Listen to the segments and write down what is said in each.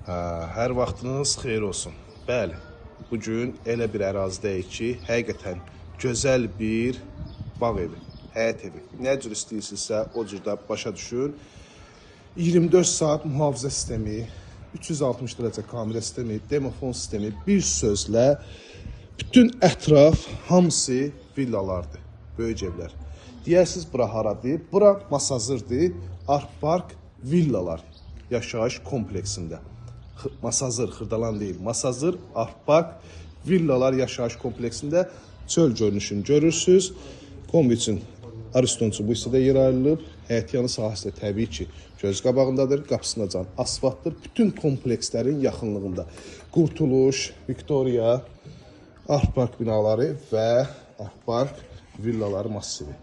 Hər vaxtınız xeyir olsun. Bəli, bugün elə bir ərazidəyik ki, həqiqətən gözəl bir bağ evi, həyət evi. Nə cür istəyirsinizsə, o cürdə başa düşün. 24 saat mühafizə sistemi, 360 dərəcə kamera sistemi, demofon sistemi, bir sözlə bütün ətraf hamısı villalardır, böyük evlər. Deyərsiniz, bura haradır? Bura Masazırdır, Ark Park villalar yaşayış kompleksində. Masazır, Xırdalan deyil, Masazır, Ark Park villalar yaşayış kompleksində çöl görünüşünü görürsünüz. Kombi üçün Aristonçu bu hissədə yer ayrılıb. Həyətyanı sahəsi də təbii ki, göz qabağındadır, qapısına can asfaltdır. Bütün komplekslərin yaxınlığında Qurtuluş, Viktoriya, Ark Park binaları və Ark Park villaları massivi.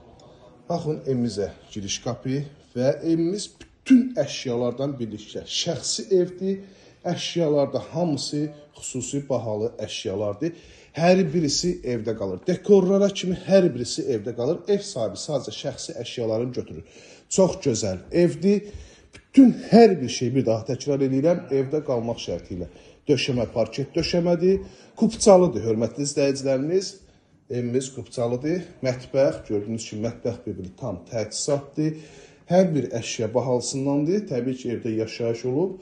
Baxın, evimizə giriş qapı və evimiz bütün əşyalardan birlikdə şəxsi evdir. Əşyalarda hamısı xüsusi bahalı əşyalardır. Hər birisi evdə qalır. Dekorlara kimi hər birisi evdə qalır. Ev sahibi sadəcə şəxsi əşyalarını götürür. Çox gözəl evdir. Bütün hər bir şey, bir daha təkrar edirəm, evdə qalmaq şərti ilə. Döşəmə parket döşəmədir. Kupçalıdır, hörmətli izləyicilərimiz. Evimiz kupçalıdır. Mətbəx, gördüyünüz kimi mətbəx bir tam təchizatdır. Hər bir əşya bahalısındandır. Təbii ki, evdə yaşayış olub.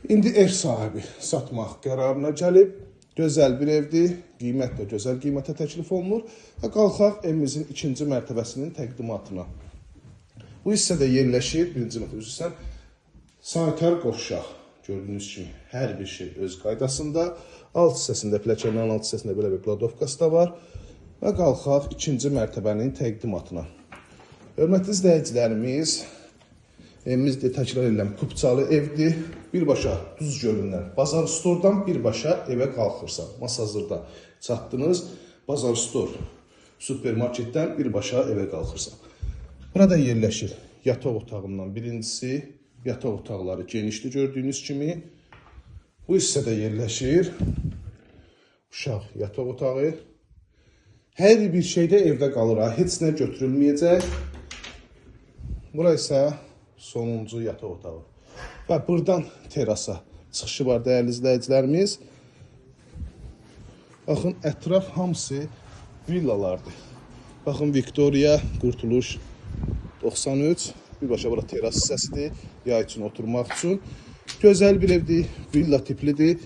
İndi ev sahibi satmaq qərarına gəlib. Gözəl bir evdir. Qiymət də gözəl qiymətə təklif olunur. Və qalxaq evimizin ikinci mərtəbəsinin təqdimatına. Bu hissədə yerləşir, birinci mərtəbəsi sanitar qovşaq. Gördüyünüz kimi hər bir şey öz qaydasında. Alt hissəsində, pilləkənin alt hissəsində belə bir kladovkası da var. Və qalxaq ikinci mərtəbənin təqdimatına. Hörmətli izləyicilərimiz, evimiz de təkrar edirəm, kupçalı evdir. Birbaşa Duz gölündən, Bazar Stordan birbaşa evə qalxırsan. Masazırda çatdınız, Bazar Stor supermarketdən birbaşa evə qalxırsan. Burada yerləşir yataq otağından birincisi. Yataq otaqları genişli gördüyünüz kimi. Bu hissədə yerləşir uşaq yataq otağı. Hər bir şeydə evdə qalır, heç nə götürülməyəcək. Bura isə sonuncu yataq otağı. Və buradan terasa çıxışı var, dəyərli izləyicilərimiz. Baxın, ətraf hamısı villalardır. Baxın, Viktoriya, Qurtuluş 93. Birbaşa bura teras hissəsidir, yay üçün oturmaq üçün. Gözəl bir evdir, villa tiplidir.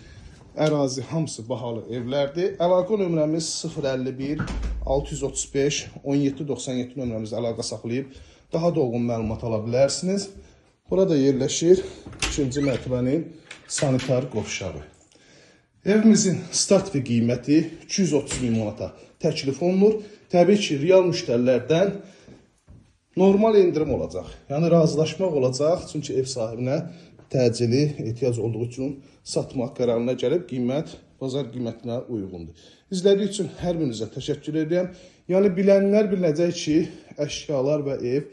Ərazi hamısı bahalı evlərdir. Əlaqə nömrəmiz 051 635 1797 nömrəmizdə əlaqə saxlayıb daha dolğun məlumat ala bilərsiniz. Burada yerləşir ikinci mərtəbənin sanitar qovşağı. Evimizin start və qiyməti 230 min manata təklif olunur. Təbii ki, real müştərilərdən normal indirim olacaq. Yəni razılaşmaq olacaq. Çünki ev sahibinə təcili ehtiyac olduğu üçün satmaq qərarına gəlib qiymət bazar qiymətinə uyğundur. İzlədiyi üçün hər birinizə təşəkkür edirəm. Yəni bilənlər biləcək ki, əşyalar və ev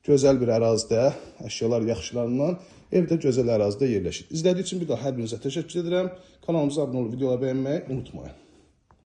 gözəl bir ərazidə, əşyalar yaxşılarından evdə gözəl ərazidə yerləşir. İzlədiyi üçün bir daha hər birinizə təşəkkür edirəm. Kanalımıza abunə olub videoları bəyənməyi unutmayın.